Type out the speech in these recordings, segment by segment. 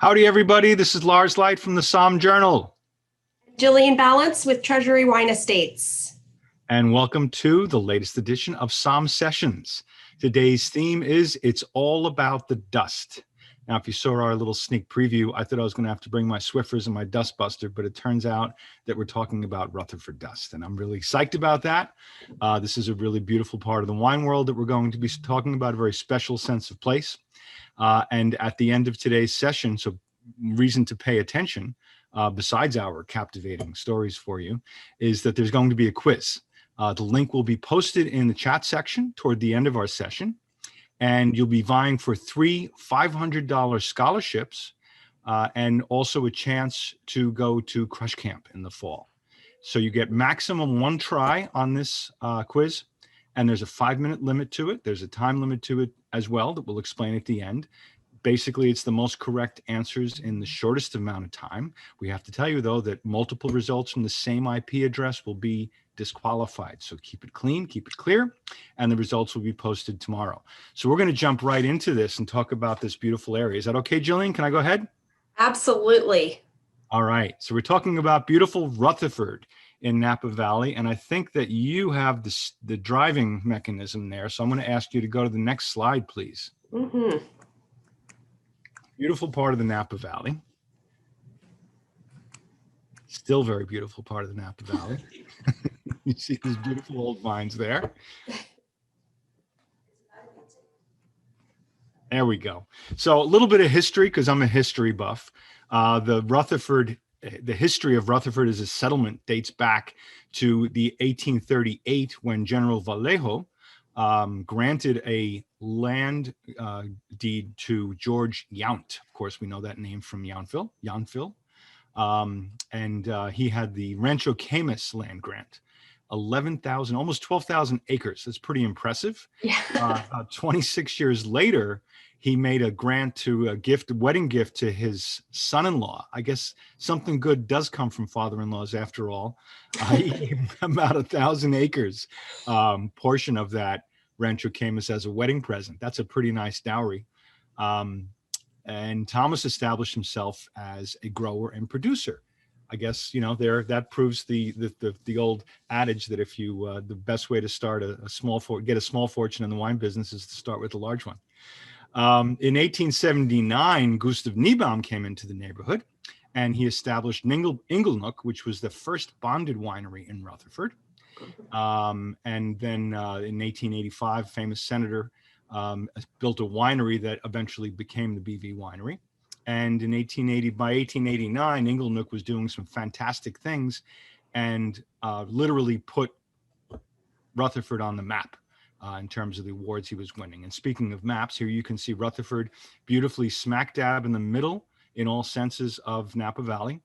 Howdy, everybody. This is Lars Leicht from the Somm Journal. Gillian Ballance with Treasury Wine Estates. And welcome to the latest edition of Somm Sessions. Today's theme is It's All About the Dust. Now, if you saw our little sneak preview, I thought I was going to have to bring my Swiffers and my Dust Buster, but it turns out that we're talking about Rutherford dust, and I'm really psyched about that. This is a really beautiful part of the wine world that we're going to be talking about, a very special sense of place. And at the end of today's session, so reason to pay attention, besides our captivating stories for you, is that there's going to be a quiz. The link will be posted in the chat section toward the end of our session, and you'll be vying for 3 $500 scholarships and also a chance to go to Crush Camp in the fall. So you get maximum 1 try on this quiz, and there's a 5-minute limit to it. There's a time limit to it as well that we'll explain at the end. Basically, it's the most correct answers in the shortest amount of time. We have to tell you, though, that multiple results from the same IP address will be disqualified. So keep it clean, keep it clear, and the results will be posted tomorrow. So we're going to jump right into this and talk about this beautiful area. Is that okay, Gillian? Can I go ahead? Absolutely. All right. So we're talking about beautiful Rutherford in Napa Valley, and I think that you have the driving mechanism there. So I'm going to ask you to go to the next slide, please. Mm-hmm. Beautiful part of the Napa Valley. Still very beautiful part of the Napa Valley. You see these beautiful old vines there. There we go. So a little bit of history, because I'm a history buff. The history of Rutherford as a settlement dates back to the 1838 when General Vallejo granted a land deed to George Yount. Of course, we know that name from Yountville. And he had the Rancho Camus land grant, 11,000, almost 12,000 acres. That's pretty impressive. Yeah. 26 years later, he made a grant to a wedding gift to his son-in-law. I guess something good does come from father-in-laws after all. He gave him about 1,000 acres portion of that Rancho Camus as a wedding present. That's a pretty nice dowry. And Thomas established himself as a grower and producer. I guess, you know, that proves the old adage that if you the best way to start get a small fortune in the wine business is to start with a large one. In 1879, Gustav Niebaum came into the neighborhood, and he established Inglenook, which was the first bonded winery in Rutherford. And then in 1885, famous senator built a winery that eventually became the BV Winery. And by 1889, Inglenook was doing some fantastic things and literally put Rutherford on the map in terms of the awards he was winning. And speaking of maps, here you can see Rutherford beautifully smack dab in the middle in all senses of Napa Valley,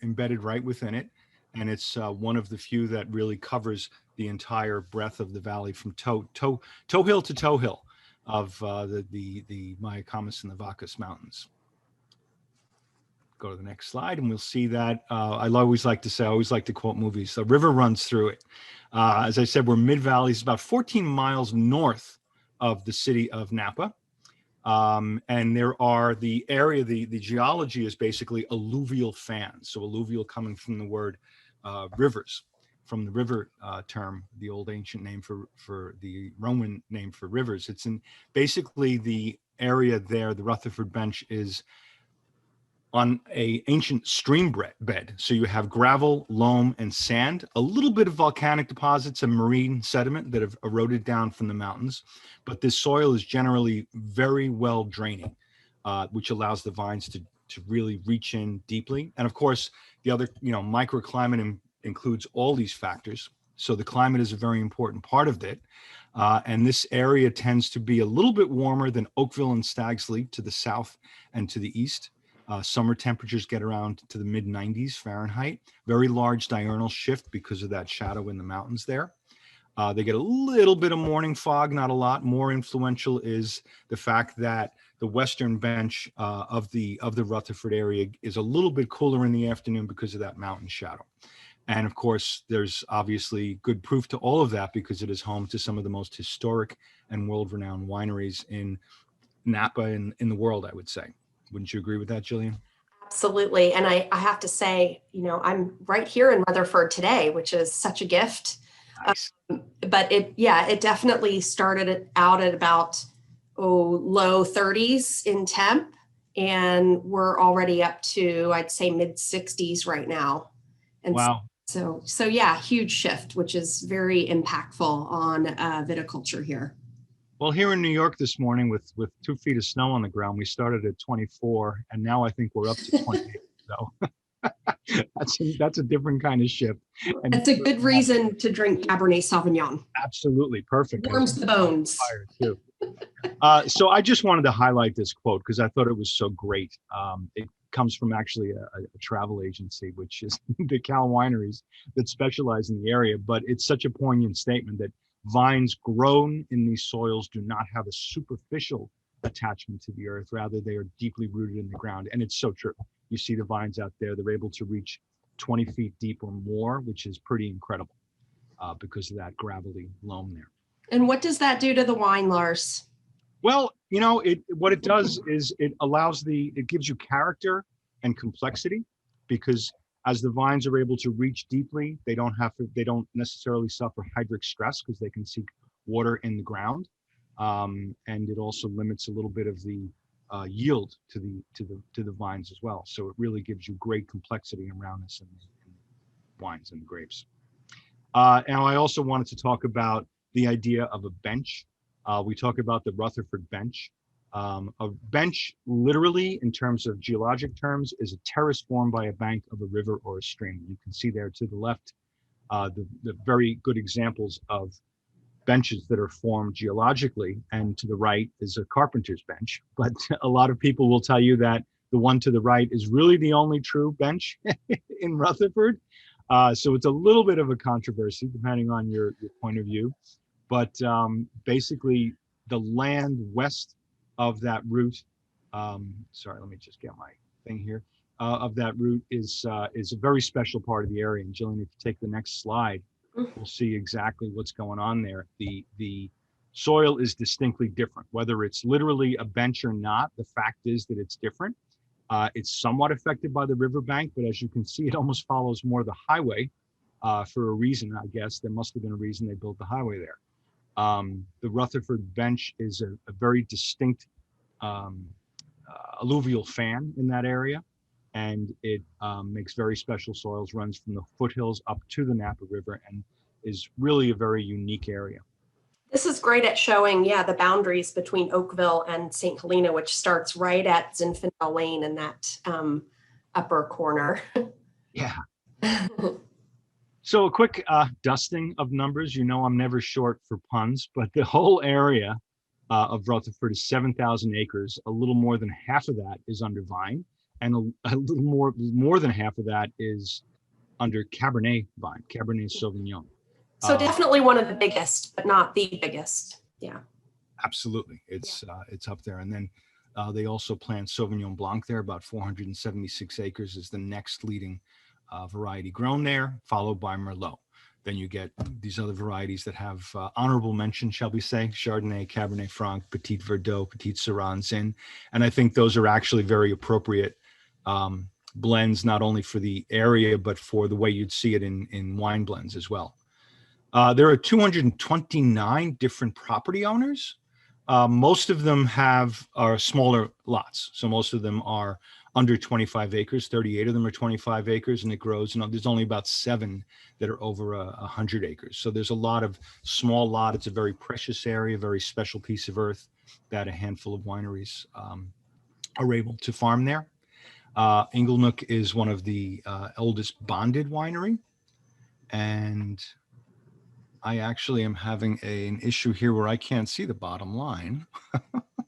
embedded right within it. And it's one of the few that really covers the entire breadth of the valley from toe hill to toe hill of the Mayacamas and the Vacas Mountains. Go to the next slide, and we'll see that I always like to quote movies. The river runs through it. As I said, we're mid-valley. It's about 14 miles north of the city of Napa. And there are the geology is basically alluvial fans. So alluvial coming from the word rivers, from the river term, the old ancient name for the Roman name for rivers. It's in basically the area there. The Rutherford Bench is on a ancient stream bed. So you have gravel, loam, and sand, a little bit of volcanic deposits and marine sediment that have eroded down from the mountains. But this soil is generally very well draining, which allows the vines to really reach in deeply. And of course, the other, microclimate includes all these factors. So the climate is a very important part of it. And this area tends to be a little bit warmer than Oakville and Stag's Leap to the south and to the east. Summer temperatures get around to the mid-90s Fahrenheit. Very large diurnal shift because of that shadow in the mountains there. They get a little bit of morning fog, not a lot. More influential is the fact that the western bench of the Rutherford area is a little bit cooler in the afternoon because of that mountain shadow. And of course, there's obviously good proof to all of that because it is home to some of the most historic and world-renowned wineries in Napa in the world, I would say. Wouldn't you agree with that, Gillian? Absolutely. And I have to say, I'm right here in Rutherford today, which is such a gift. Nice. But it definitely started out at about low 30s in temp, and we're already up to, I'd say, mid 60s right now. And Wow. so yeah, huge shift, which is very impactful on viticulture here. Well, here in New York this morning with 2 feet of snow on the ground, we started at 24, and now I think we're up to 28. So that's a different kind of shift. And it's a good reason to drink Cabernet Sauvignon. Absolutely perfect. Warms the bones. Fire too. So I just wanted to highlight this quote because I thought it was so great. It comes from actually a travel agency, which is the Cal Wineries that specialize in the area. But it's such a poignant statement that vines grown in these soils do not have a superficial attachment to the earth. Rather, they are deeply rooted in the ground. And it's so true. You see the vines out there, they're able to reach 20 feet deep or more, which is pretty incredible because of that gravelly loam there. And what does that do to the wine, Lars? Well, what it does is it gives you character and complexity, because as the vines are able to reach deeply, they don't necessarily suffer hydric stress because they can seek water in the ground. And it also limits a little bit of the yield to the vines as well. So it really gives you great complexity and roundness in wines and grapes. And I also wanted to talk about the idea of a bench. We talk about the Rutherford bench. A bench, literally, in terms of geologic terms, is a terrace formed by a bank of a river or a stream. You can see there to the left the very good examples of benches that are formed geologically, and to the right is a carpenter's bench. But a lot of people will tell you that the one to the right is really the only true bench in Rutherford. So it's a little bit of a controversy depending on your point of view. But basically, the land west of that route, sorry, let me just get my thing here, of that route is a very special part of the area. And Gillian, if you take the next slide, we'll see exactly what's going on there. The soil is distinctly different, whether it's literally a bench or not. The fact is that it's different. It's somewhat affected by the riverbank, but as you can see, it almost follows more the highway for a reason, I guess. There must have been a reason they built the highway there. The Rutherford bench is a very distinct alluvial fan in that area, and it makes very special soils, runs from the foothills up to the Napa River, and is really a very unique area. This is great at showing, the boundaries between Oakville and St. Helena, which starts right at Zinfandel Lane in that upper corner. Yeah. So a quick dusting of numbers. I'm never short for puns, but the whole area of Rutherford is 7,000 acres. A little more than half of that is under vine, and a little more than half of that is under Cabernet vine, Cabernet Sauvignon. So definitely one of the biggest, but not the biggest. Yeah. Absolutely. It's up there. And then they also plant Sauvignon Blanc there. About 476 acres is the next leading variety grown there, followed by Merlot. Then you get these other varieties that have honorable mention, shall we say, Chardonnay, Cabernet Franc, Petit Verdot, Petit Syrah, and Zin. And I think those are actually very appropriate blends, not only for the area, but for the way you'd see it in wine blends as well. There are 229 different property owners. Most of them are smaller lots. So most of them are under 25 acres. 38 of them are 25 acres, and it grows. There's only about 7 that are over 100 acres. So there's a lot of small lot. It's a very precious area, very special piece of earth that a handful of wineries are able to farm there. Inglenook is one of the oldest bonded winery, and I actually am having an issue here where I can't see the bottom line.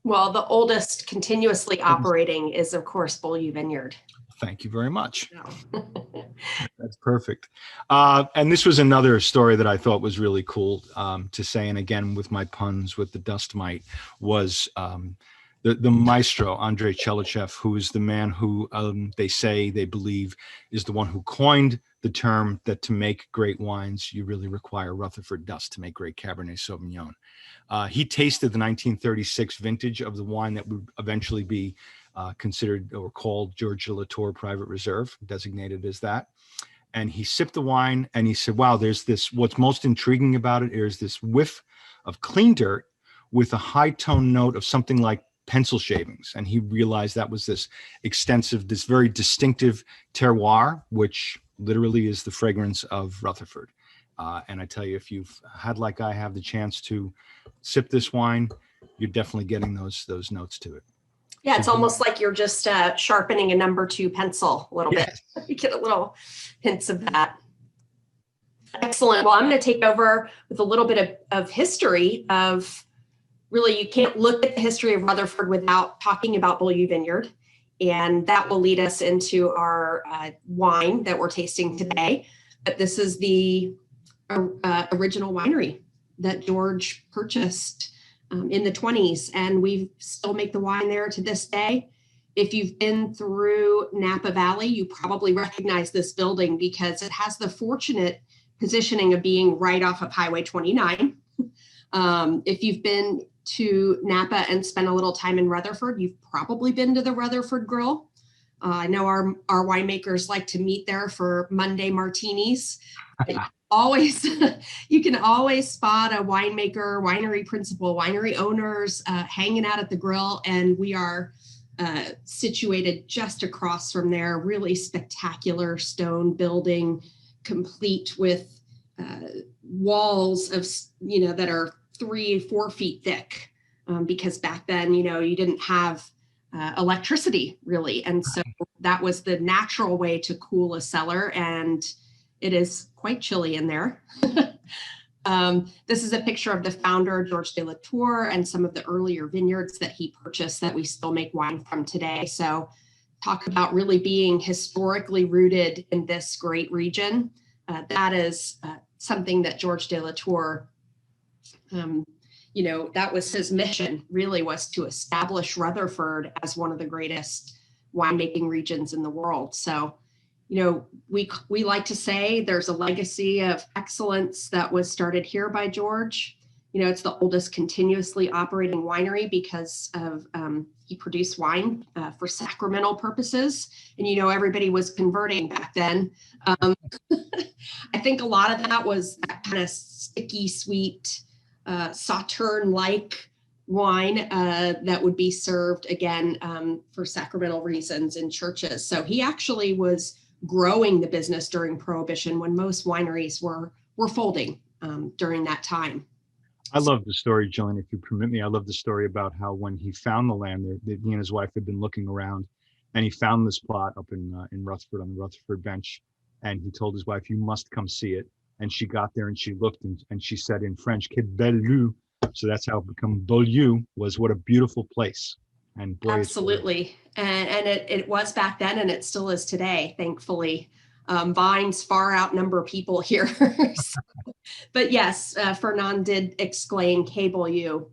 Well, the oldest continuously operating is, of course, Beaulieu Vineyard. Thank you very much. That's perfect. And this was another story that I thought was really cool to say. And again, with my puns with the dust mite, was the maestro, Andrei Chelichev, who is the man who they believe is the one who coined the term that to make great wines, you really require Rutherford dust to make great Cabernet Sauvignon. He tasted the 1936 vintage of the wine that would eventually be considered or called George de la Tour Private Reserve, designated as that. And he sipped the wine and he said, wow, there's this, what's most intriguing about it is this whiff of clean dirt with a high tone note of something like pencil shavings. And he realized that was this extensive, this very distinctive terroir, which literally is the fragrance of Rutherford. And I tell you, if you've had, like I have, the chance to sip this wine, you're definitely getting those notes to it. Yeah, it's almost like you're just sharpening a number 2 pencil a little bit. You get a little hints of that. Excellent. Well, I'm going to take over with a little bit of history of, really, you can't look at the history of Rutherford without talking about Beaulieu Vineyard. And that will lead us into our wine that we're tasting today. But this is the original winery that George purchased in the 20s, and we still make the wine there to this day. If you've been through Napa Valley, you probably recognize this building because it has the fortunate positioning of being right off of Highway 29. If you've been to Napa and spent a little time in Rutherford, you've probably been to the Rutherford Grill. I know our winemakers like to meet there for Monday martinis. You can always spot a winemaker, winery principal, winery owners hanging out at the grill, and we are situated just across from there. Really spectacular stone building, complete with walls of that are 3-4 feet thick, because back then you didn't have electricity really, and so that was the natural way to cool a cellar, and it is quite chilly in there. This is a picture of the founder, George de la Tour, and some of the earlier vineyards that he purchased that we still make wine from today. So talk about really being historically rooted in this great region. That is something that George de la Tour, that was his mission, really, was to establish Rutherford as one of the greatest winemaking regions in the world. So we like to say there's a legacy of excellence that was started here by George. It's the oldest continuously operating winery because of he produced wine for sacramental purposes, and everybody was converting back then. I think a lot of that was that kind of sticky, sweet, Sauterne-like wine that would be served again for sacramental reasons in churches. So he actually was growing the business during Prohibition when most wineries were folding during that time. I love the story, Gillian, if you permit me. I love the story about how when he found the land there, he and his wife had been looking around, and he found this plot up in Rutherford, on the Rutherford bench, and he told his wife, "You must come see it." And she got there and she looked and she said in French, "Que bel lieu." So that's how it became Beaulieu, was what a beautiful place. And boy, absolutely. And it was back then, and it still is today, thankfully. Vines far outnumber people here. But yes, Fernand did exclaim "Que Beaulieu."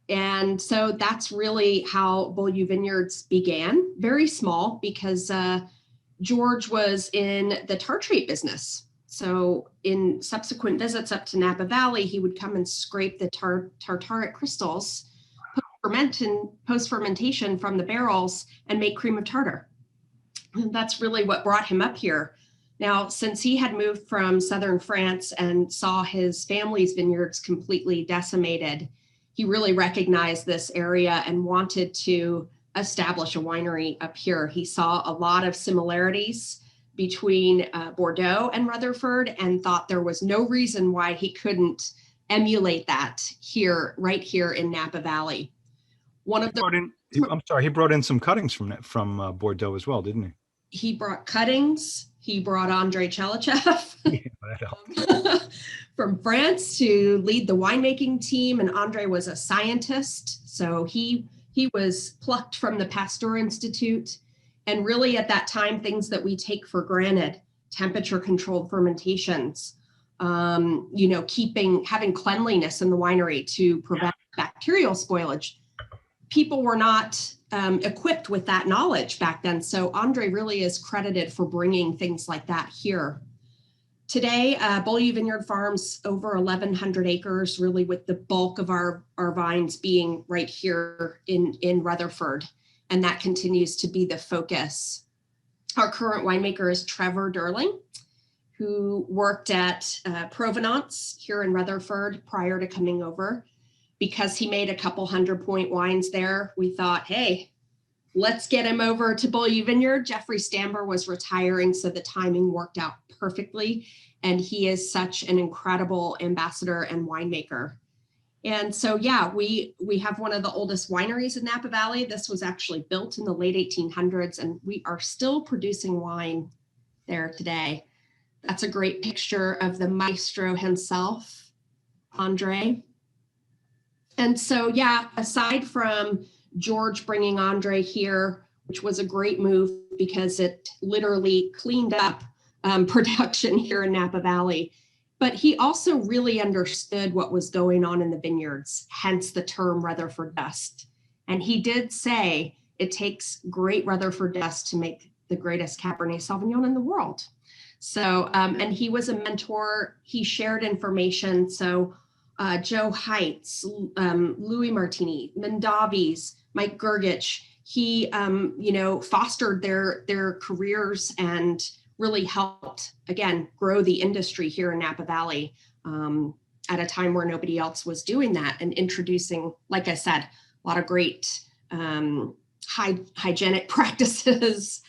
And so that's really how Beaulieu Vineyards began. Very small, because George was in the tartrate business. So in subsequent visits up to Napa Valley, he would come and scrape the tartaric crystals, post-fermentation from the barrels, and make cream of tartar. And that's really what brought him up here. Now, since he had moved from southern France and saw his family's vineyards completely decimated, he really recognized this area and wanted to establish a winery up here. He saw a lot of similarities between Bordeaux and Rutherford, and thought there was no reason why he couldn't emulate that here, right here in Napa Valley. He brought in some cuttings from Bordeaux as well, didn't he? He brought cuttings. He brought Andrei Chalichev from France to lead the winemaking team, and Andrei was a scientist, so he was plucked from the Pasteur Institute. And really, at that time, things that we take for granted, temperature-controlled fermentations, having cleanliness in the winery to prevent bacterial spoilage. People were not equipped with that knowledge back then. So Andrei really is credited for bringing things like that here. Today, Beaulieu Vineyard farms over 1,100 acres, really with the bulk of our vines being right here in Rutherford. and that continues to be the focus. Our current winemaker is Trevor Durling, who worked at Provenance here in Rutherford prior to coming over. Because he made a couple 100-point wines there, we thought, hey, let's get him over to Beaulieu Vineyard. Jeffrey Stamber was retiring, so the timing worked out perfectly. And he is such an incredible ambassador and winemaker. And so, yeah, we have one of the oldest wineries in Napa Valley. This was actually built in the late 1800s, and we are still producing wine there today. That's a great picture of the maestro himself, Andre. And so, yeah, aside from George bringing Andre here, which was a great move because it literally cleaned up production here in Napa Valley, but he also really understood what was going on in the vineyards, hence the term Rutherford dust. And he did say it takes great Rutherford dust to make the greatest Cabernet Sauvignon in the world. So, and he was a mentor. He shared information. So Joe Heitz, Louis Martini, Mendavis, Mike Gergich, he, fostered their careers and really helped, again, grow the industry here in Napa Valley at a time where nobody else was doing that and introducing, like I said, a lot of great hygienic practices.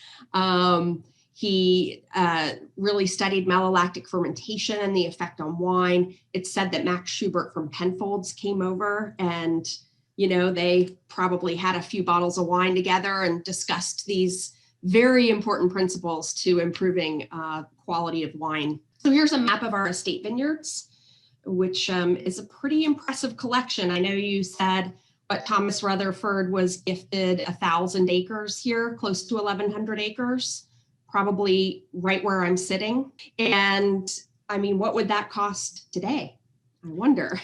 He really studied malolactic fermentation and the effect on wine. It's said that Max Schubert from Penfolds came over and, they probably had a few bottles of wine together and discussed these very important principles to improving quality of wine. So here's a map of our estate vineyards, which is a pretty impressive collection. I know you said, but Thomas Rutherford was gifted 1,000 acres here, close to 1,100 acres. Probably right where I'm sitting. And I mean, what would that cost today? I wonder.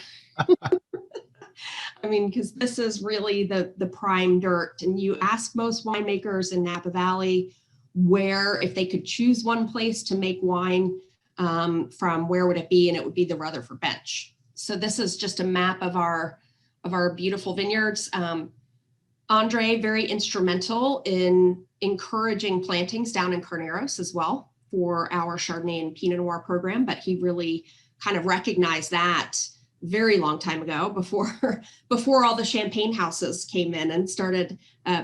I mean, because this is really the prime dirt. And you ask most winemakers in Napa Valley where, if they could choose one place to make wine from, where would it be? And it would be the Rutherford Bench. So this is just a map of our beautiful vineyards. Andre, very instrumental in encouraging plantings down in Carneros as well for our Chardonnay and Pinot Noir program, but he really kind of recognized that very long time ago before all the champagne houses came in and started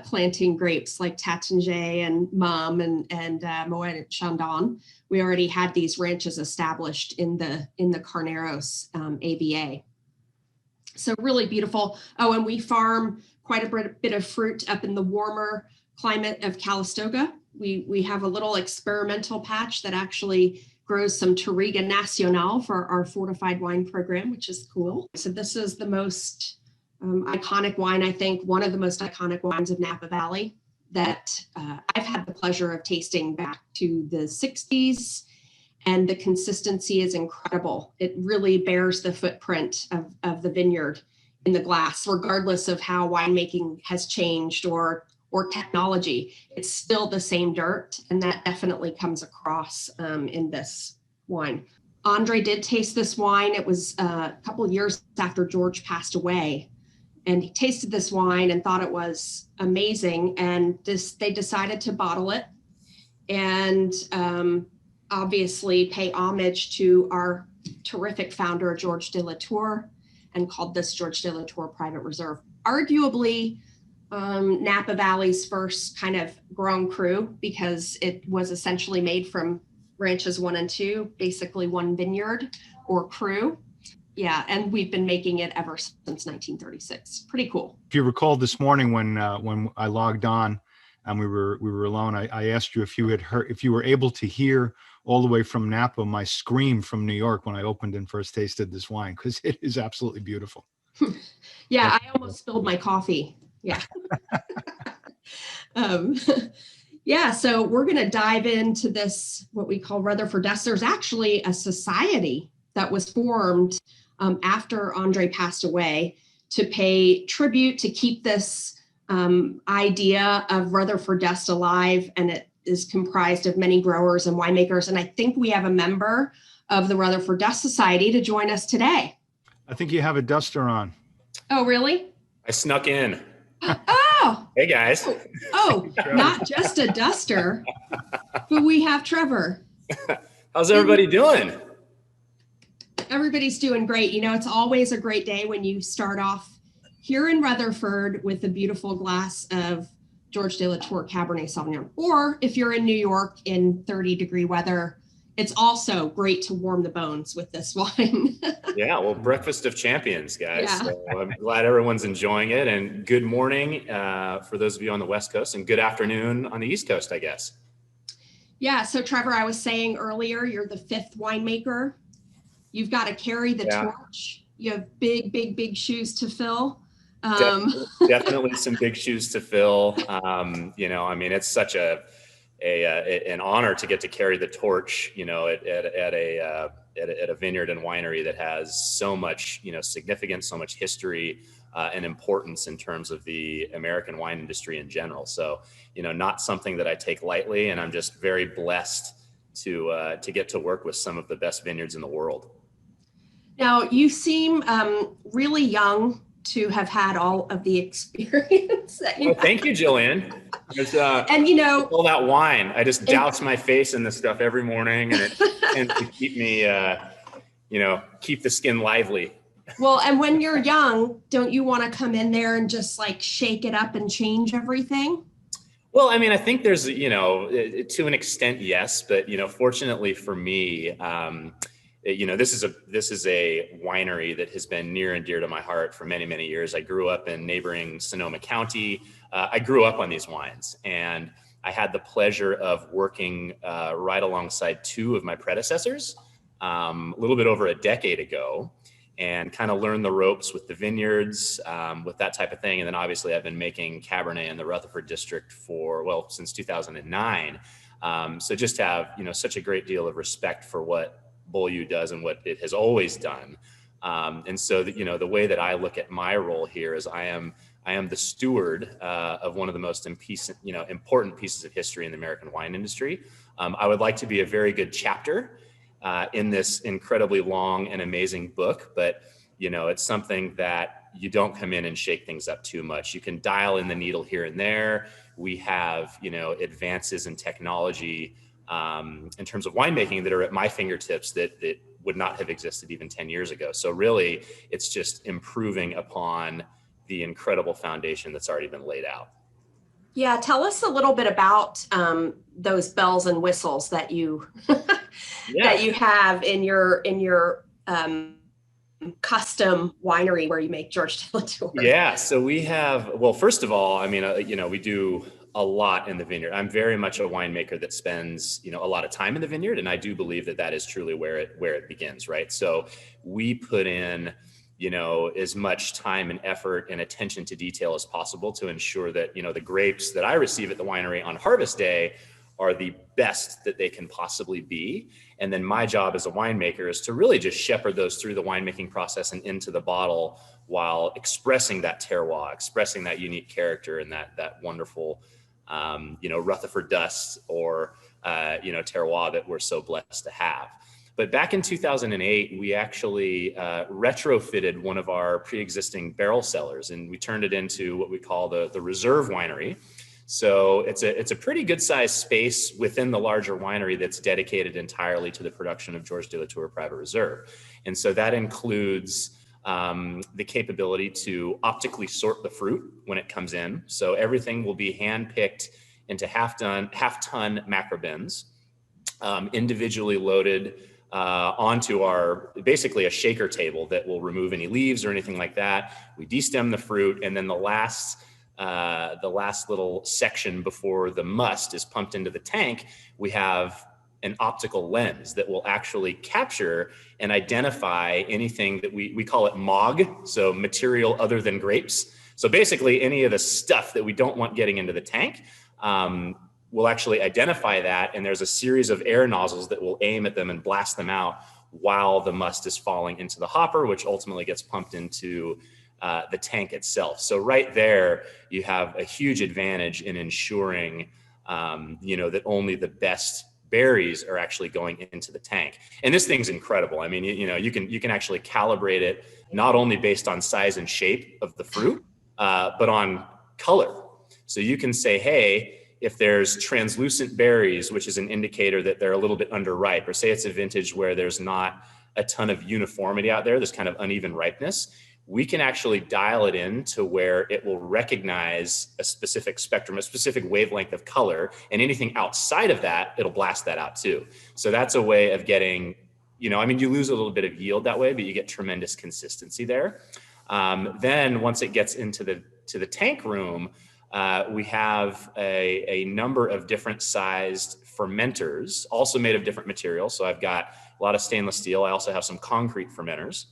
planting grapes like Taittinger and Mumm and Moet and Chandon. We already had these ranches established in the Carneros AVA. So really beautiful. Oh, and we farm quite a bit of fruit up in the warmer climate of Calistoga. We have a little experimental patch that actually grows some Touriga Nacional for our fortified wine program, which is cool. So this is the most iconic wine, I think, one of the most iconic wines of Napa Valley that I've had the pleasure of tasting back to the 60s. And the consistency is incredible. It really bears the footprint of the vineyard in the glass, regardless of how winemaking has changed or technology. It's still the same dirt, and that definitely comes across in this wine. Andre did taste this wine. It was a couple of years after George passed away, and he tasted this wine and thought it was amazing, and they decided to bottle it and obviously pay homage to our terrific founder, George de la Tour, and called this George de la Tour Private Reserve. Arguably, Napa Valley's first kind of Grand Cru, because it was essentially made from ranches 1 and 2, basically one vineyard or cru. Yeah, and we've been making it ever since 1936. Pretty cool. If you recall this morning when I logged on and we were alone, I asked you if you were able to hear all the way from Napa my scream from New York when I opened and first tasted this wine, because it is absolutely beautiful. Yeah, I almost spilled my coffee. Yeah. Yeah, so we're going to dive into this, what we call Rutherford Dust. There's actually a society that was formed after Andre passed away to pay tribute, to keep this idea of Rutherford Dust alive. And it is comprised of many growers and winemakers. And I think we have a member of the Rutherford Dust Society to join us today. I think you have a duster on. Oh, really? I snuck in. Oh, Oh, Hey guys. Not just a duster, but we have Trevor. How's everybody doing? Everybody's doing great. You know, it's always a great day when you start off here in Rutherford with a beautiful glass of George de la Tour Cabernet Sauvignon. Or if you're in New York in 30-degree weather, it's also great to warm the bones with this wine. Yeah, well, breakfast of champions, guys. Yeah. So I'm glad everyone's enjoying it. And good morning for those of you on the West Coast, and good afternoon on the East Coast, I guess. Yeah, so Trevor, I was saying earlier, you're the fifth winemaker. You've got to carry the torch. You have big shoes to fill. Definitely some big shoes to fill. You know, I mean, it's such an honor to get to carry the torch, you know, at a vineyard and winery that has so much, you know, significance, so much history and importance in terms of the American wine industry in general. So, you know, not something that I take lightly, and I'm just very blessed to get to work with some of the best vineyards in the world. Now, you seem really young to have had all of the experience that you Thank you, Gillian. and you know, all that wine, I just douse my face in this stuff every morning, and it tends to keep me, you know, keep the skin lively. Well, and when you're young, don't you want to come in there and just like shake it up and change everything? Well, I mean, I think there's, you know, to an extent, yes, but you know, fortunately for me, you know, this is a winery that has been near and dear to my heart for many years. I grew up in neighboring Sonoma County. I grew up on these wines, and I had the pleasure of working right alongside two of my predecessors a little bit over a decade ago, and kind of learned the ropes with the vineyards, with that type of thing. And then obviously I've been making Cabernet in the Rutherford district since 2009. So just have, you know, such a great deal of respect for what Beaulieu does and what it has always done. And so that, you know, the way that I look at my role here is I am the steward of one of the most important pieces of history in the American wine industry. I would like to be a very good chapter in this incredibly long and amazing book, but you know, it's something that you don't come in and shake things up too much. You can dial in the needle here and there. We have, you know, advances in technology in terms of winemaking that are at my fingertips that would not have existed even 10 years ago. So really, it's just improving upon the incredible foundation that's already been laid out. Yeah, tell us a little bit about those bells and whistles that you that you have in your custom winery where you make George de la Tour. Yeah, so we have, well, first of all, I mean, you know, we do a lot in the vineyard. I'm very much a winemaker that spends, you know, a lot of time in the vineyard, and I do believe that is truly where it begins, right? So we put in, you know, as much time and effort and attention to detail as possible to ensure that, you know, the grapes that I receive at the winery on harvest day are the best that they can possibly be. And then my job as a winemaker is to really just shepherd those through the winemaking process and into the bottle while expressing that terroir, expressing that unique character and that wonderful, you know, Rutherford dust or, you know, terroir that we're so blessed to have. But back in 2008, we actually retrofitted one of our pre-existing barrel cellars, and we turned it into what we call the reserve winery. So it's a pretty good sized space within the larger winery that's dedicated entirely to the production of George de la Tour Private Reserve. And so that includes the capability to optically sort the fruit when it comes in. So everything will be hand-picked into half-ton macro bins, individually loaded onto basically a shaker table that will remove any leaves or anything like that. We destem the fruit, and then the last little section before the must is pumped into the tank, we have an optical lens that will actually capture and identify anything that we call it MOG, so material other than grapes. So basically any of the stuff that we don't want getting into the tank, we'll actually identify that, and there's a series of air nozzles that will aim at them and blast them out while the must is falling into the hopper, which ultimately gets pumped into the tank itself. So right there, you have a huge advantage in ensuring, you know, that only the best berries are actually going into the tank. And this thing's incredible. I mean, you know, you can actually calibrate it not only based on size and shape of the fruit, but on color. So you can say, hey, if there's translucent berries, which is an indicator that they're a little bit underripe, or say it's a vintage where there's not a ton of uniformity out there, there's kind of uneven ripeness, we can actually dial it in to where it will recognize a specific spectrum, a specific wavelength of color, and anything outside of that, it'll blast that out too. So that's a way of getting, you lose a little bit of yield that way, but you get tremendous consistency there. Then once it gets into the tank room, we have a number of different sized fermenters, also made of different materials. So I've got a lot of stainless steel. I also have some concrete fermenters,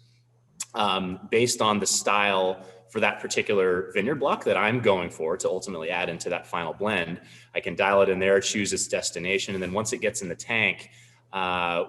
based on the style for that particular vineyard block that I'm going for to ultimately add into that final blend. I can dial it in there, choose its destination. And then once it gets in the tank,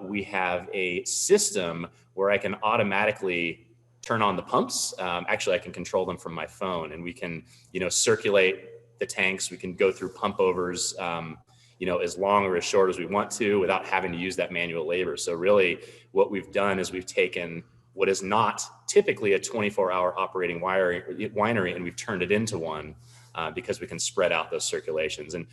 we have a system where I can automatically turn on the pumps. Actually, I can control them from my phone, and we can, circulate the tanks. We can go through pump overs, as long or as short as we want to without having to use that manual labor. So really what we've done is we've taken what is not typically a 24-hour operating winery, and we've turned it into one because we can spread out those circulations. And,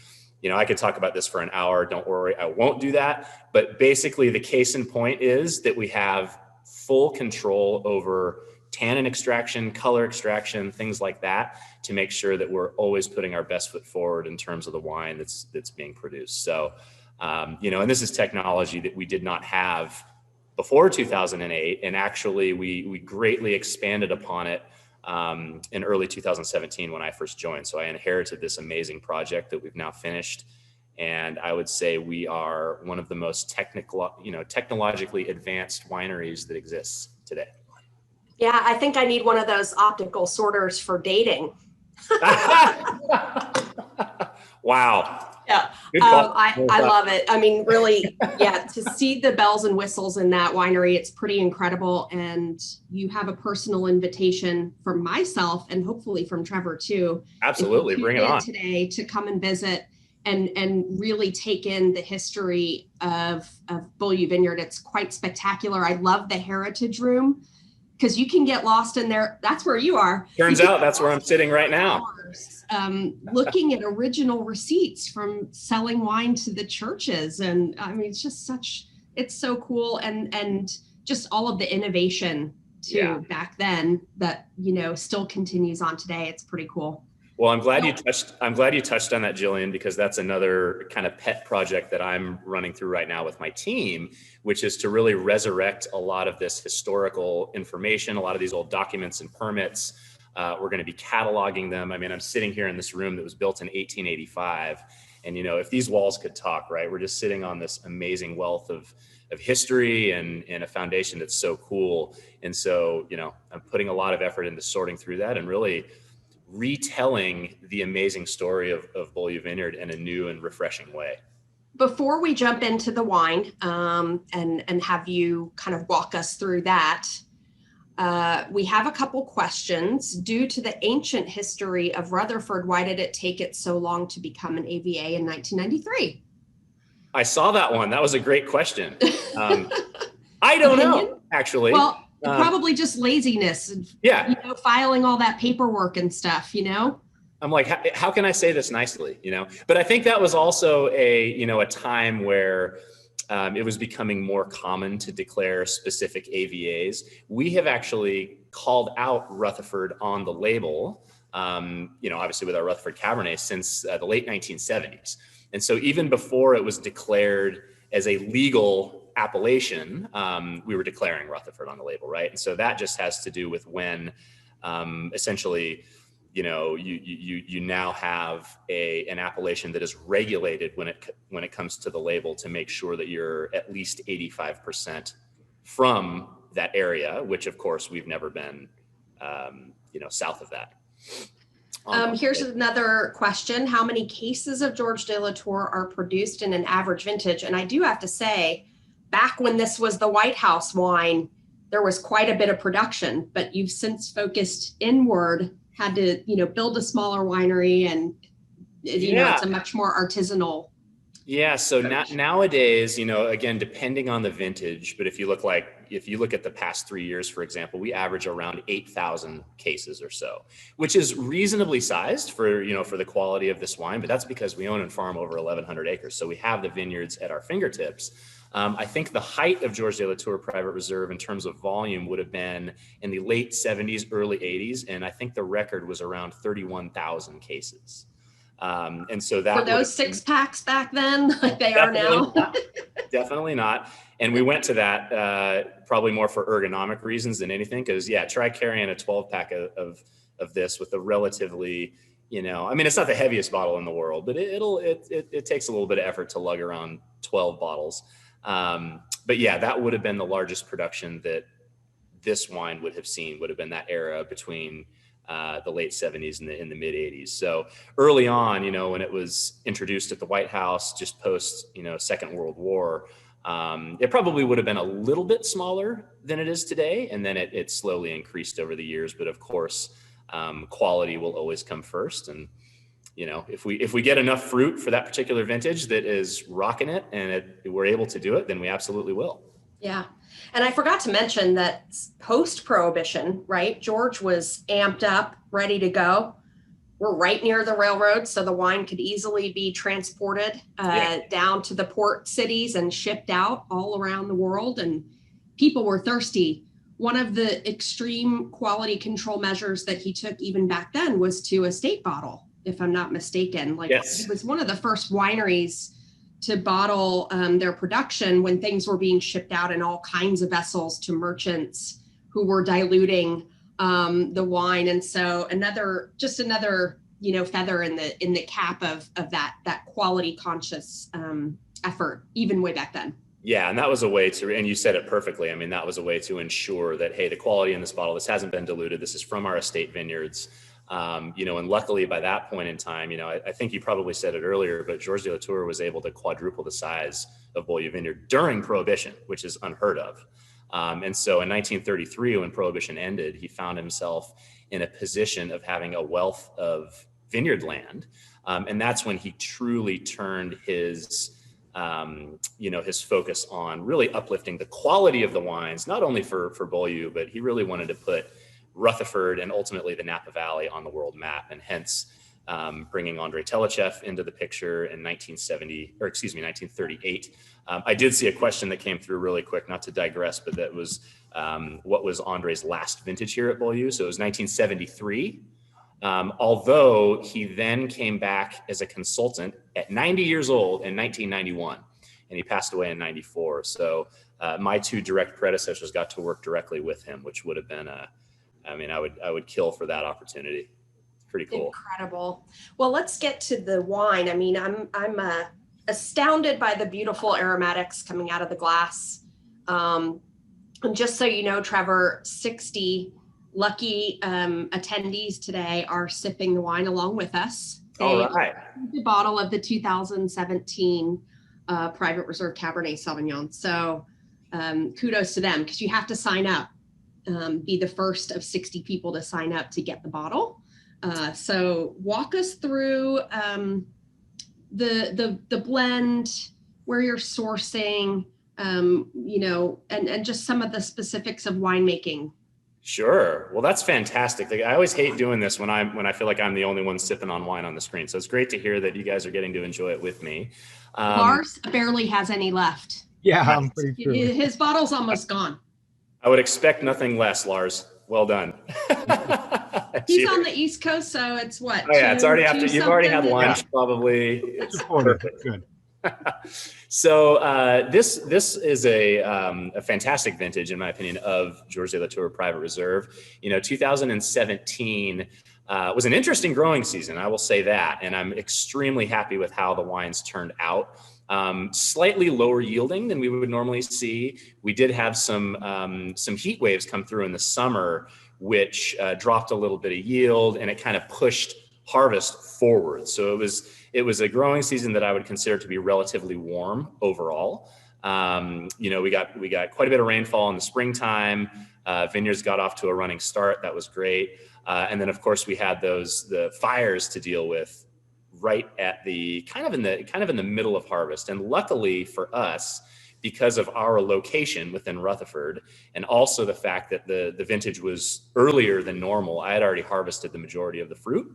I could talk about this for an hour. Don't worry, I won't do that. But basically the case in point is that we have full control over tannin extraction, color extraction, things like that, to make sure that we're always putting our best foot forward in terms of the wine that's being produced. So, and this is technology that we did not have before 2008. And actually we greatly expanded upon it in early 2017 when I first joined. So I inherited this amazing project that we've now finished. And I would say we are one of the most technologically advanced wineries that exists today. Yeah, I think I need one of those optical sorters for dating. Wow. Yeah, I love it. I mean, really, yeah, to see the bells and whistles in that winery, it's pretty incredible. And you have a personal invitation from myself and hopefully from Trevor too. Absolutely, bring it on today to come and visit and really take in the history of Beaulieu Vineyard. It's quite spectacular. I love the heritage room because you can get lost in there. That's where you are. Turns out that's where I'm sitting right now. Looking at original receipts from selling wine to the churches. And I mean, it's so cool. And just all of the innovation too back then that, still continues on today. It's pretty cool. Well, I'm glad you touched on that, Gillian, because that's another kind of pet project that I'm running through right now with my team, which is to really resurrect a lot of this historical information, a lot of these old documents and permits. We're going to be cataloging them. I mean, I'm sitting here in this room that was built in 1885. And, if these walls could talk, right, we're just sitting on this amazing wealth of history and a foundation that's so cool. And so, I'm putting a lot of effort into sorting through that and really retelling the amazing story of Beaulieu Vineyard in a new and refreshing way. Before we jump into the wine and have you kind of walk us through that, we have a couple questions. Due to the ancient history of Rutherford, why did it take it so long to become an AVA in 1993? I saw that one. That was a great question. I don't know, actually. Well, probably just laziness and filing all that paperwork and stuff, I'm like, how can I say this nicely, But I think that was also a time where it was becoming more common to declare specific AVAs. We have actually called out Rutherford on the label, obviously with our Rutherford Cabernet since the late 1970s. And so even before it was declared as a legal appellation, we were declaring Rutherford on the label, right? And so that just has to do with when essentially, you now have an appellation that is regulated when it comes to the label to make sure that you're at least 85% from that area, which of course we've never been, south of that. Here's another question. How many cases of George de la Tour are produced in an average vintage? And I do have to say, back when this was the White House wine, there was quite a bit of production, but you've since focused inward, had to, build a smaller winery and, it's a much more artisanal Yeah. So nowadays, again, depending on the vintage, but if you look at the past 3 years, for example, we average around 8,000 cases or so, which is reasonably sized for the quality of this wine. But that's because we own and farm over 1,100 acres. So we have the vineyards at our fingertips. I think the height of Georges de la Tour Private Reserve in terms of volume would have been in the late 70s, early 80s. And I think the record was around 31,000 cases. And so that were those 6-packs back then, like they are now? Definitely not. And we went to that probably more for ergonomic reasons than anything. Because try carrying a 12-pack of this with a relatively, it's not the heaviest bottle in the world, but it takes a little bit of effort to lug around 12 bottles. But that would have been the largest production that this wine would have seen. Would have been that era between the late 70s and in the mid 80s. So early on, when it was introduced at the White House, just post, Second World War, it probably would have been a little bit smaller than it is today. And then it slowly increased over the years. But of course, quality will always come first. And, if we get enough fruit for that particular vintage that is rocking it and we're able to do it, then we absolutely will. Yeah. And I forgot to mention that post-Prohibition, right? George was amped up, ready to go. We're right near the railroad, so the wine could easily be transported down to the port cities and shipped out all around the world. And people were thirsty. One of the extreme quality control measures that he took even back then was to estate bottle, if I'm not mistaken. It was one of the first wineries to bottle their production when things were being shipped out in all kinds of vessels to merchants who were diluting the wine. And so another feather in the cap of that quality conscious effort, even way back then. Yeah. And that was a way and you said it perfectly. I mean, that was a way to ensure that, hey, the quality in this bottle, this hasn't been diluted. This is from our estate vineyards. And luckily by that point in time, I think you probably said it earlier, but Georges de la Tour was able to quadruple the size of Beaulieu Vineyard during Prohibition, which is unheard of. And so in 1933, when Prohibition ended, he found himself in a position of having a wealth of vineyard land. And that's when he truly turned his focus on really uplifting the quality of the wines, not only for Beaulieu, but he really wanted to put Rutherford and ultimately the Napa Valley on the world map, and hence bringing Andrei Telechev into the picture in 1938. I did see a question that came through really quick, not to digress, but that was what was Andrei's last vintage here at Beaulieu? So it was 1973. Although he then came back as a consultant at 90 years old in 1991, and he passed away in 94. So my two direct predecessors got to work directly with him, which would have been I would kill for that opportunity. It's pretty cool. Incredible. Well, let's get to the wine. I mean, I'm astounded by the beautiful aromatics coming out of the glass. And just so you know, Trevor, 60 lucky attendees today are sipping the wine along with us. All right. The bottle of the 2017 Private Reserve Cabernet Sauvignon. So kudos to them, because you have to sign up. Be the first of 60 people to sign up to get the bottle. So walk us through the blend, where you're sourcing, and just some of the specifics of winemaking. Sure. Well, that's fantastic. I always hate doing this when I feel like I'm the only one sipping on wine on the screen. So it's great to hear that you guys are getting to enjoy it with me. Lars barely has any left. Yeah, I'm pretty sure. His bottle's almost gone. I would expect nothing less, Lars. Well done. He's on the East Coast, so it's what? Oh yeah, it's already after. You've already had lunch, probably. It's perfect. Good. So this is a fantastic vintage, in my opinion, of Georges de la Tour Private Reserve. 2017 was an interesting growing season, I will say that, and I'm extremely happy with how the wines turned out. Slightly lower yielding than we would normally see. We did have some heat waves come through in the summer, which dropped a little bit of yield, and it kind of pushed harvest forward. So it was a growing season that I would consider to be relatively warm overall. We got quite a bit of rainfall in the springtime. Vineyards got off to a running start. That was great. And then of course we had the fires to deal with right at the kind of in the middle of harvest. And luckily for us, because of our location within Rutherford, and also the fact that the vintage was earlier than normal, I had already harvested the majority of the fruit.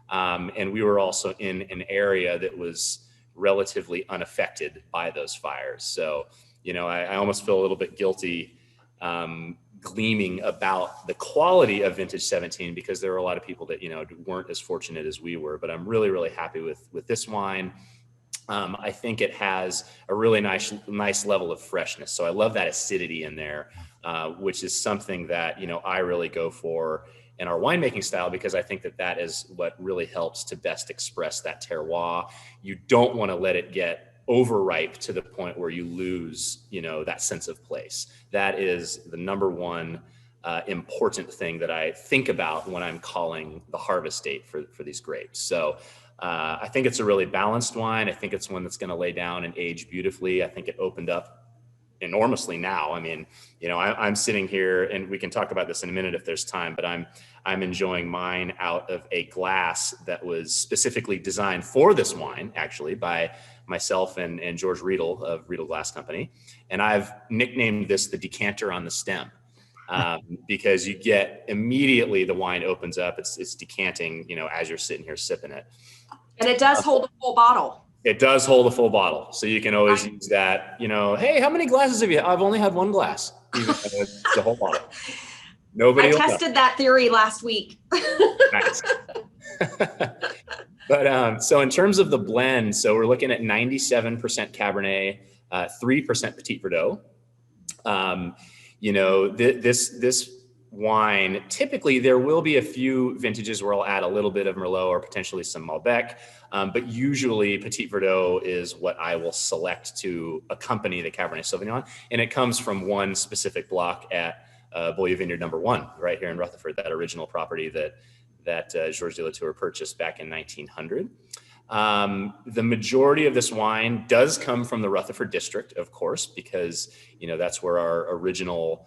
And we were also in an area that was relatively unaffected by those fires. So, I almost feel a little bit guilty gleaming about the quality of vintage 17, because there were a lot of people that, weren't as fortunate as we were. But I'm really, really happy with this wine. I think it has a really nice level of freshness. So I love that acidity in there, which is something that, I really go for in our winemaking style, because I think that is what really helps to best express that terroir. You don't want to let it get overripe to the point where you lose, that sense of place. That is the number one important thing that I think about when I'm calling the harvest date for these grapes. So I think it's a really balanced wine. I think it's one that's going to lay down and age beautifully. I think it opened up enormously now. I mean, I'm sitting here, and we can talk about this in a minute if there's time, but I'm enjoying mine out of a glass that was specifically designed for this wine, actually, by myself and George Riedel of Riedel Glass Company. And I've nicknamed this the Decanter on the stem. Because you get immediately the wine opens up, it's decanting, as you're sitting here sipping it. And it does hold a full bottle. It does hold a full bottle. So you can always use that, hey, how many glasses have you had? I've only had one glass. The whole bottle. Nobody. I tested that theory last week. Nice. But so in terms of the blend, so we're looking at 97% Cabernet, 3% Petit Verdot. This wine, typically there will be a few vintages where I'll add a little bit of Merlot or potentially some Malbec, but usually Petit Verdot is what I will select to accompany the Cabernet Sauvignon. And it comes from one specific block at Beaulieu Vineyard number 1, right here in Rutherford, that original property that Georges de la Tour purchased back in 1900. The majority of this wine does come from the Rutherford district, of course, because that's where our original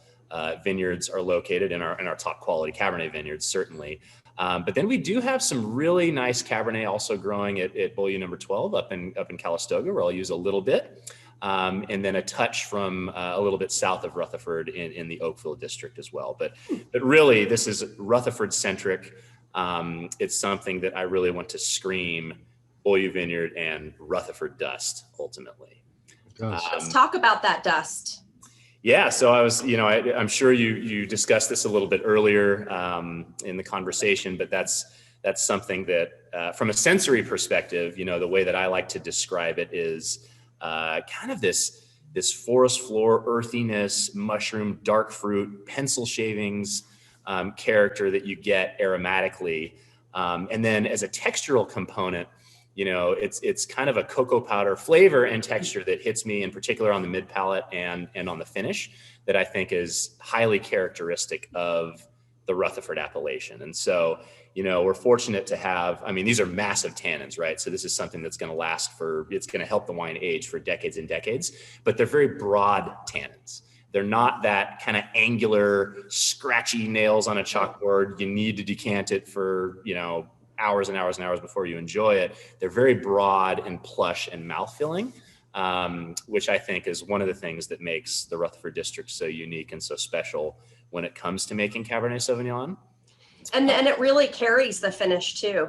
vineyards are located, in our top quality Cabernet vineyards, certainly. But then we do have some really nice Cabernet also growing at Beaulieu number 12 up in Calistoga, where I'll use a little bit, and then a touch from a little bit south of Rutherford in the Oakville district as well. But really, this is Rutherford centric. It's something that I really want to scream Beaulieu Vineyard and Rutherford dust ultimately. Let's talk about that dust. Yeah, so I was, I'm sure you discussed this a little bit earlier in the conversation, but that's something that from a sensory perspective, the way that I like to describe it is kind of this forest floor earthiness, mushroom, dark fruit, pencil shavings character that you get aromatically, and then as a textural component, it's kind of a cocoa powder flavor and texture that hits me in particular on the mid palate and on the finish that I think is highly characteristic of the Rutherford appellation. And so, we're fortunate to have, these are massive tannins, right? So this is something that's going to last it's going to help the wine age for decades and decades, but they're very broad tannins. They're not that kind of angular, scratchy nails on a chalkboard. You need to decant it for, hours and hours and hours before you enjoy it. They're very broad and plush and mouthfilling, which I think is one of the things that makes the Rutherford district so unique and so special when it comes to making Cabernet Sauvignon. And it really carries the finish too.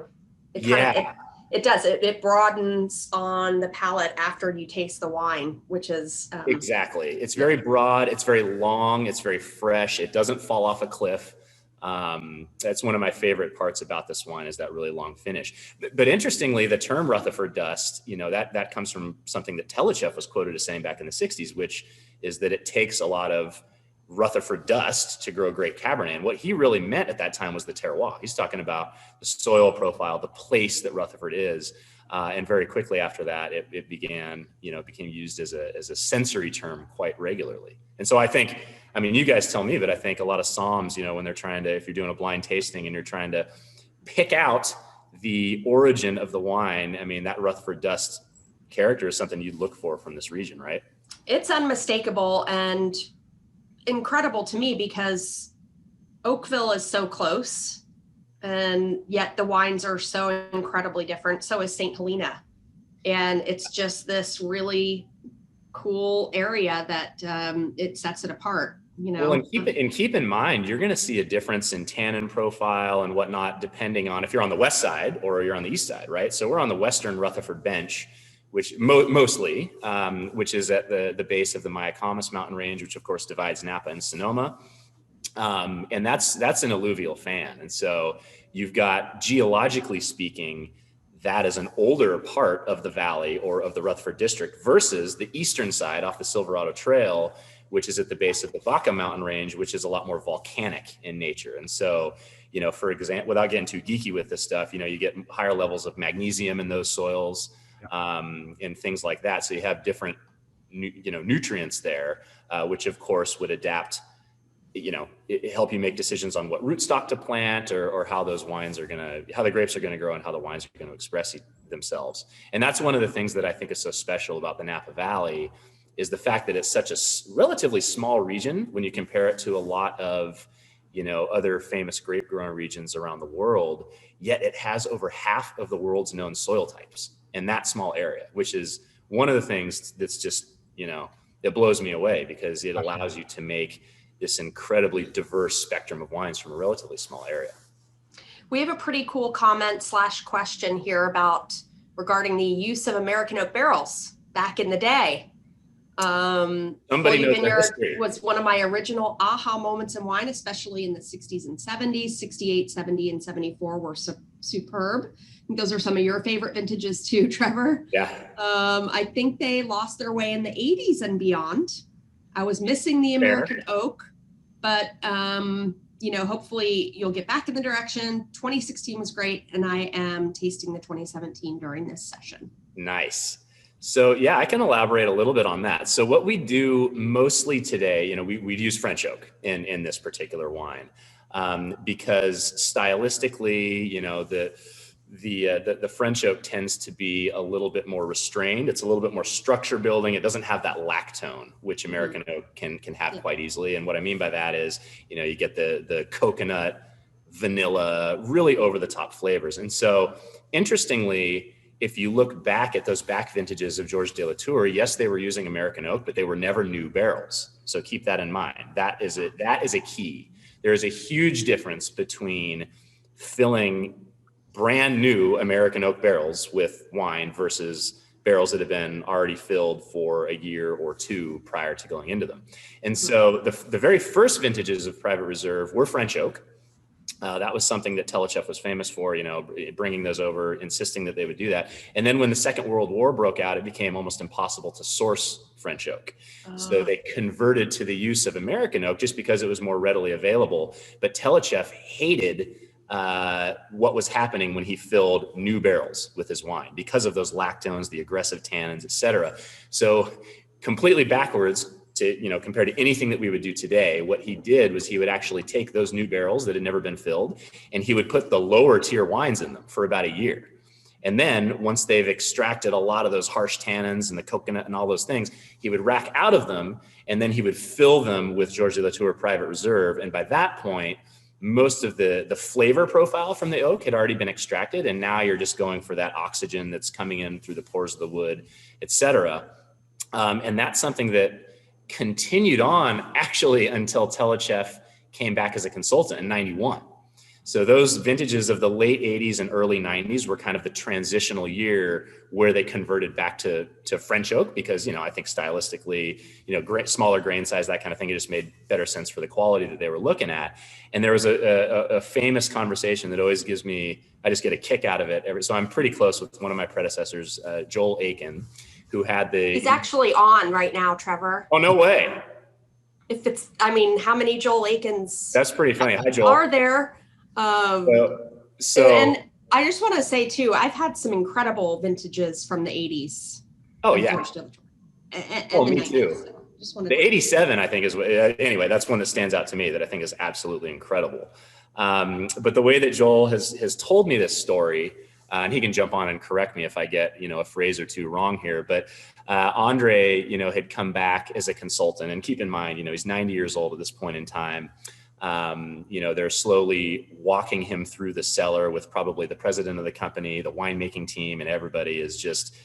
It does. It broadens on the palate after you taste the wine, which is exactly. It's very broad. It's very long. It's very fresh. It doesn't fall off a cliff. That's one of my favorite parts about this wine, is that really long finish. But interestingly, the term Rutherford dust, that comes from something that Telechef was quoted as saying back in the 60s, which is that it takes a lot of Rutherford dust to grow great Cabernet. And what he really meant at that time was the terroir. He's talking about the soil profile, the place that Rutherford is. And very quickly after that, it became used as a sensory term quite regularly. And so I think, you guys tell me, but I think a lot of somms, when they're trying to, if you're doing a blind tasting and you're trying to pick out the origin of the wine, that Rutherford dust character is something you'd look for from this region, right? It's unmistakable and incredible to me because Oakville is so close. and yet the wines are so incredibly different. So is St. Helena. And it's just this really cool area that it sets it apart. Well, and keep in mind, you're going to see a difference in tannin profile and whatnot, depending on if you're on the west side or you're on the east side, right? So we're on the western Rutherford Bench, which mostly, which is at the base of the Mayacamas mountain range, which of course divides Napa and Sonoma. And that's an alluvial fan. And so you've got, geologically speaking, that is an older part of the valley or of the Rutherford district versus the eastern side off the Silverado Trail, which is at the base of the Vaca mountain range, which is a lot more volcanic in nature. And so, for example, without getting too geeky with this stuff, you get higher levels of magnesium in those soils, and things like that. So you have different, nutrients there, which of course would adapt, help you make decisions on what rootstock to plant or how those wines are how the grapes are going to grow and how the wines are going to express themselves. And that's one of the things that I think is so special about the Napa Valley, is the fact that it's such a relatively small region when you compare it to a lot of, other famous grape growing regions around the world, yet it has over half of the world's known soil types in that small area, which is one of the things that's just, it blows me away, because it allows you to make this incredibly diverse spectrum of wines from a relatively small area. We have a pretty cool comment / question here regarding the use of American oak barrels back in the day. Somebody knows the history. Was one of my original aha moments in wine, especially in the 60s and 70s. 68, 70, and 74 were superb. I think those are some of your favorite vintages too, Trevor. Yeah. I think they lost their way in the 80s and beyond. I was missing the American oak, but hopefully you'll get back in the direction. 2016 was great, and I am tasting the 2017 during this session. Nice. So yeah, I can elaborate a little bit on that. So what we do mostly today, we use French oak in this particular wine, because stylistically, the French oak tends to be a little bit more restrained. It's a little bit more structure building. It doesn't have that lactone, which American oak can have quite easily. And what I mean by that is, you get the coconut, vanilla, really over the top flavors. And so interestingly, if you look back at those back vintages of Georges de Latour, yes, they were using American oak, but they were never new barrels. So keep that in mind. That is a key. There is a huge difference between filling brand new American oak barrels with wine versus barrels that have been already filled for a year or two prior to going into them. And so the very first vintages of Private Reserve were French oak. That was something that Tellechef was famous for, bringing those over, insisting that they would do that. And then when the Second World War broke out, it became almost impossible to source French oak. So they converted to the use of American oak just because it was more readily available. But Tellechef hated what was happening when he filled new barrels with his wine because of those lactones, the aggressive tannins, et cetera. So completely backwards to, compared to anything that we would do today, what he did was he would actually take those new barrels that had never been filled, and he would put the lower tier wines in them for about a year. And then once they've extracted a lot of those harsh tannins and the coconut and all those things, he would rack out of them, and then he would fill them with Georges de Latour Private Reserve. And by that point, most of the flavor profile from the oak had already been extracted, and now you're just going for that oxygen that's coming in through the pores of the wood, et cetera. And that's something that continued on actually until Tellechef came back as a consultant in 91. So those vintages of the late 80s and early 90s were kind of the transitional year where they converted back to French oak because, I think stylistically, smaller grain size, that kind of thing, it just made better sense for the quality that they were looking at. And there was a famous conversation that always I just get a kick out of it. So I'm pretty close with one of my predecessors, Joel Aiken, who had He's actually on right now, Trevor. Oh, no way. How many Joel Aikens? That's pretty funny. Hi, Joel. Are there? And I just want to say too, I've had some incredible vintages from the 80s. Oh yeah. And me too. So the 87, I think anyway, that's one that stands out to me that I think is absolutely incredible. But the way that Joel has told me this story, and he can jump on and correct me if I get, a phrase or two wrong here, but Andre, had come back as a consultant, and keep in mind, he's 90 years old at this point in time. They're slowly walking him through the cellar with probably the president of the company, the winemaking team, and everybody is just,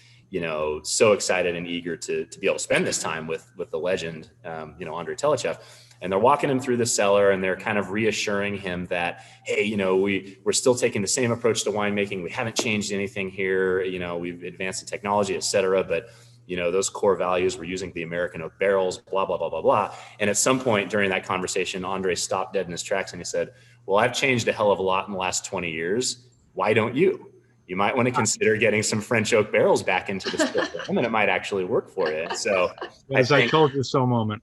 so excited and eager to be able to spend this time with the legend, Andre Telechev. And they're walking him through the cellar and they're kind of reassuring him that, hey, we're still taking the same approach to winemaking. We haven't changed anything here. We've advanced in technology, et cetera. But, those core values, we're using the American oak barrels, blah, blah, blah, blah, blah. And at some point during that conversation, Andre stopped dead in his tracks and he said, well, I've changed a hell of a lot in the last 20 years. Why don't you? You might want to consider getting some French oak barrels back into the system, and it might actually work for you. So I told you so moment.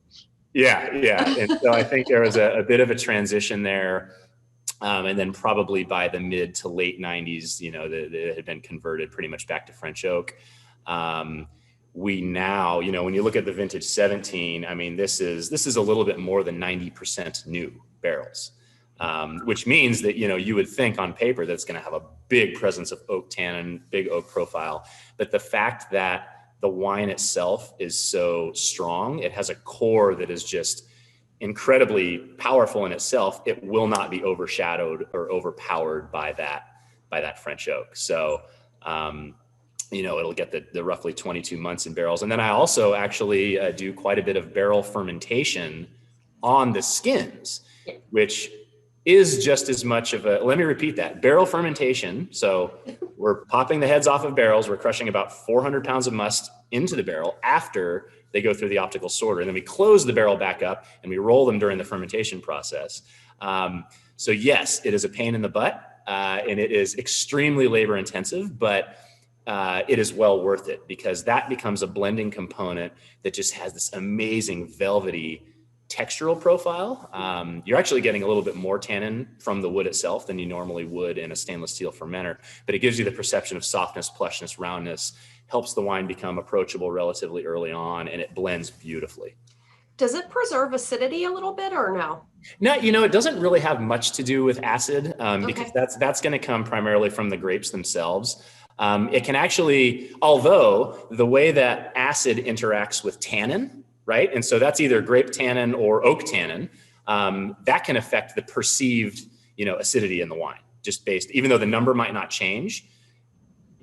Yeah. And so I think there was a bit of a transition there. And then probably by the mid to late 90s, it had been converted pretty much back to French oak. We now, when you look at the vintage 17, I mean, this is a little bit more than 90% new barrels. Which means that, you would think on paper that's going to have a big presence of oak tannin, big oak profile. But the fact that the wine itself is so strong, it has a core that is just incredibly powerful in itself. It will not be overshadowed or overpowered by that French oak. So, it'll get the roughly 22 months in barrels. And then I also actually do quite a bit of barrel fermentation on the skins, which is just as much of let me repeat that, barrel fermentation. So we're popping the heads off of barrels. We're crushing about 400 pounds of must into the barrel after they go through the optical sorter. And then we close the barrel back up and we roll them during the fermentation process. So yes, it is a pain in the butt and it is extremely labor intensive, but it is well worth it because that becomes a blending component that just has this amazing velvety textural profile. You're actually getting a little bit more tannin from the wood itself than you normally would in a stainless steel fermenter, but it gives you the perception of softness, plushness, roundness, helps the wine become approachable relatively early on, and it blends beautifully. Does it preserve acidity a little bit or no? No, it doesn't really have much to do with acid because that's going to come primarily from the grapes themselves. It can actually, although the way that acid interacts with tannin, right? And so that's either grape tannin or oak tannin. That can affect the perceived, acidity in the wine, just even though the number might not change,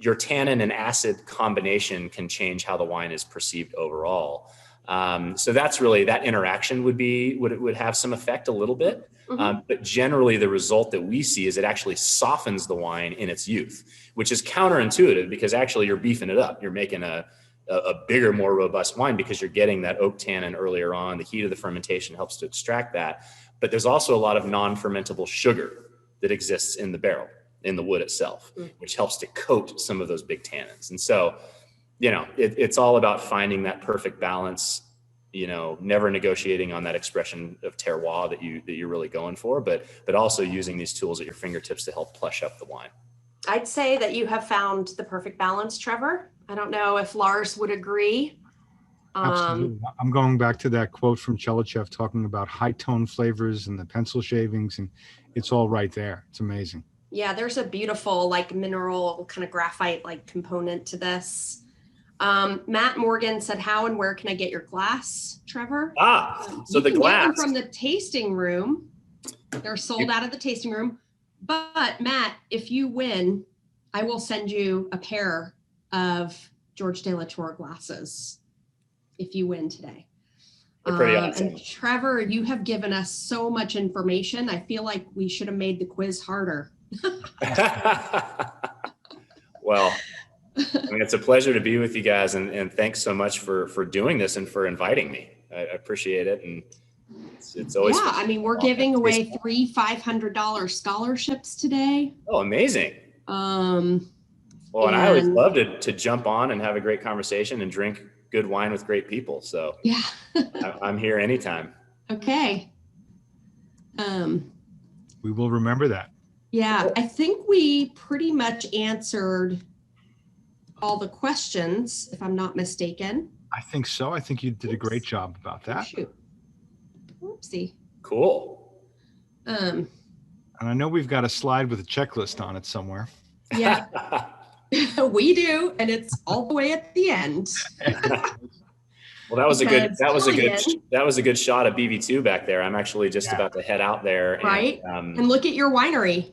your tannin and acid combination can change how the wine is perceived overall. So that's really, that interaction would have some effect a little bit. But generally the result that we see is it actually softens the wine in its youth, which is counterintuitive because actually you're beefing it up. You're making a bigger, more robust wine because you're getting that oak tannin earlier on. The heat of the fermentation helps to extract that. But there's also a lot of non-fermentable sugar that exists in the barrel, in the wood itself, which helps to coat some of those big tannins. And so, it's all about finding that perfect balance, never negotiating on that expression of terroir that you're really going for, but also using these tools at your fingertips to help plush up the wine. I'd say that you have found the perfect balance, Trevor. I don't know if Lars would agree. Absolutely. I'm going back to that quote from Chelachev talking about high tone flavors and the pencil shavings, and it's all right there. It's amazing. Yeah, there's a beautiful mineral kind of graphite component to this. Matt Morgan said, how and where can I get your glass, Trevor? So the glass. Get them from the tasting room. They're sold out of the tasting room. But Matt, if you win, I will send you a pair of George de la Tour glasses if you win today. They're pretty awesome. And Trevor, you have given us so much information. I feel like we should have made the quiz harder. Well, it's a pleasure to be with you guys, and thanks so much for doing this and for inviting me. I appreciate it, and it's always we're giving away 3 $500 scholarships today. Oh, amazing! And I always love to jump on and have a great conversation and drink good wine with great people. So yeah, I'm here anytime. Okay. We will remember that. Yeah, I think we pretty much answered all the questions, if I'm not mistaken. I think so. I think you did a great job about that. Shoot. Whoopsie. Cool. And I know we've got a slide with a checklist on it somewhere. Yeah, we do. And it's all the way at the end. Well, that was Gillian, a good shot of BB2 back there. I'm actually just about to head out there. Right. And look at your winery.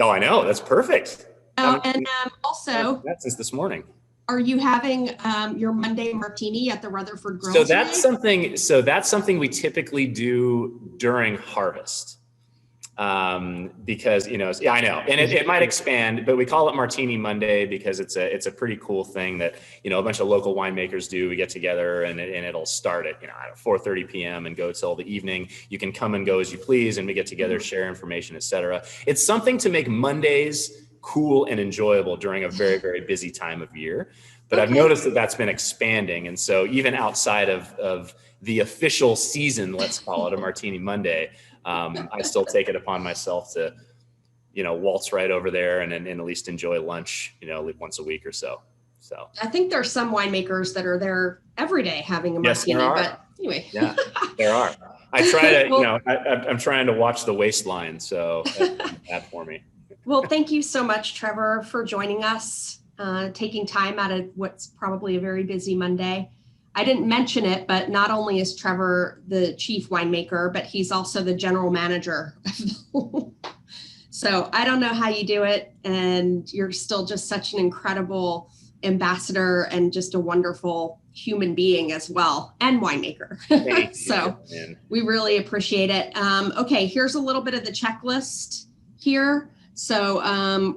I know. That's perfect. And also, that since this morning. Are you having your Monday martini at the Rutherford Grill? So that's something we typically do during harvest. Because, I know, and it might expand, but we call it Martini Monday because it's a pretty cool thing that, a bunch of local winemakers do. We get together and it'll start at, 4:30 p.m. and go till the evening. You can come and go as you please, and we get together, share information, etc. It's something to make Mondays cool and enjoyable during a very, very busy time of year. But I've noticed that that's been expanding. And so even outside of the official season, let's call it a Martini Monday, I still take it upon myself to, waltz right over there and at least enjoy lunch, once a week or so. So I think there's some winemakers that are there every day having a martini, but anyway. Yeah, there are. I try to, I'm trying to watch the waistline. So that's bad for me. Well, thank you so much, Trevor, for joining us, taking time out of what's probably a very busy Monday. I didn't mention it, but not only is Trevor the chief winemaker, but he's also the general manager. So I don't know how you do it. And you're still just such an incredible ambassador and just a wonderful human being as well, and winemaker. So we really appreciate it. Okay, here's a little bit of the checklist here. So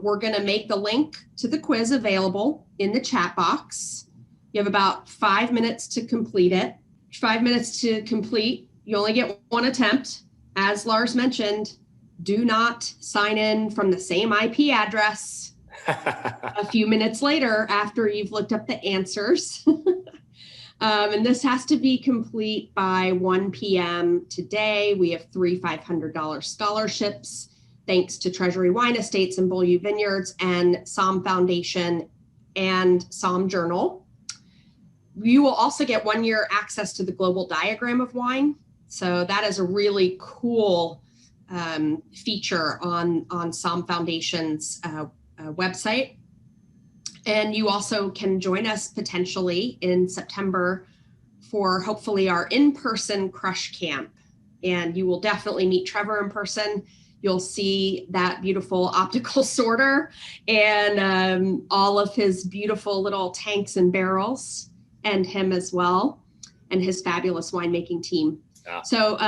we're going to make the link to the quiz available in the chat box. You have about 5 minutes to complete it. 5 minutes to complete. You only get one attempt. As Lars mentioned, do not sign in from the same IP address a few minutes later after you've looked up the answers. And this has to be complete by 1 p.m. today. We have 3 $500 scholarships, thanks to Treasury Wine Estates and Beaulieu Vineyards and Somm Foundation and Somm Journal. You will also get 1 year access to the global diagram of wine. So that is a really cool feature on Somm Foundation's website. And you also can join us potentially in September for hopefully our in-person crush camp. And you will definitely meet Trevor in person. You'll see that beautiful optical sorter and all of his beautiful little tanks and barrels, and him as well, and his fabulous winemaking team. Yeah. So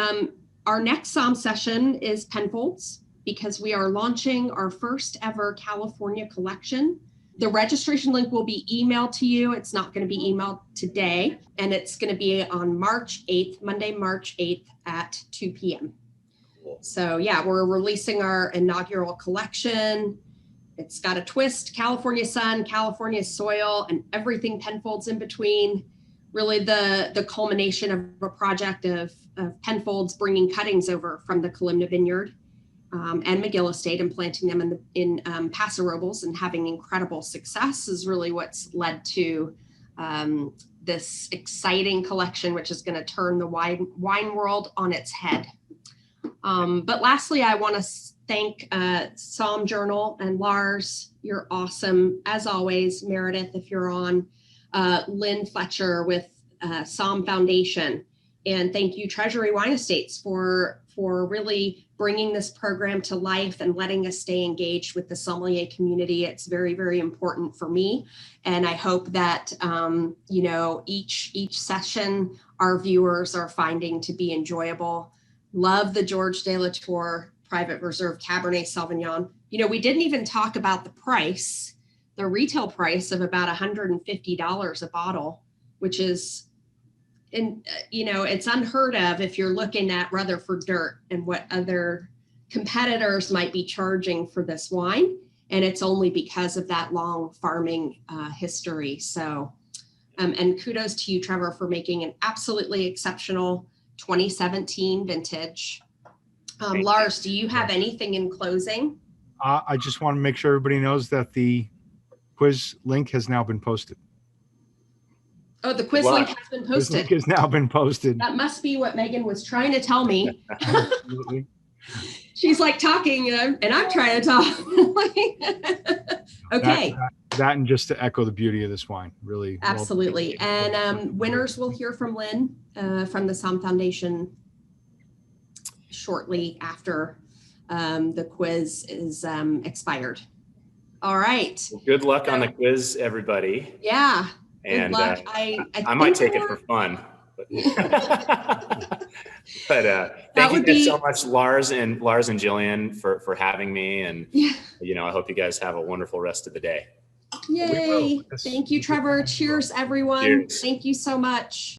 our next Somm session is Penfolds, because we are launching our first ever California collection. The registration link will be emailed to you. It's not going to be emailed today, and it's going to be on March 8th, Monday, March 8th at 2 p.m. So yeah, we're releasing our inaugural collection. It's got a twist, California sun, California soil, and everything Penfolds in between. Really the culmination of a project of Penfolds bringing cuttings over from the Kalimna Vineyard and McGill Estate and planting them in Paso Robles and having incredible success is really what's led to this exciting collection, which is going to turn the wine world on its head. But lastly, I want to thank Somm Journal and Lars. You're awesome. As always, Meredith, if you're on, Lynn Fletcher with Somm Foundation. And thank you, Treasury Wine Estates, for really bringing this program to life and letting us stay engaged with the sommelier community. It's very, very important for me. And I hope that, each session our viewers are finding to be enjoyable. Love the George de la Tour Private Reserve Cabernet Sauvignon. We didn't even talk about the price, the retail price of about $150 a bottle, which is, it's unheard of if you're looking at Rutherford Dirt and what other competitors might be charging for this wine. And it's only because of that long farming history. So, and kudos to you, Trevor, for making an absolutely exceptional 2017 vintage. Lars, do you have anything in closing? I just want to make sure everybody knows that the quiz link has now been posted. Oh, the quiz link has been posted. The link has now been posted. That must be what Megan was trying to tell me. She's like talking and I'm trying to talk. Okay. that and just to echo the beauty of this wine, really. Absolutely. And winners will hear from Lynn from the Somm Foundation shortly after the quiz is expired. All right. Well, good luck on the quiz, everybody. Yeah. And good luck. I might take it for fun. But thank you guys so much, Lars and Gillian, for having me. And I hope you guys have a wonderful rest of the day. Yay. Thank you, Trevor. Cheers, everyone. Cheers. Thank you so much.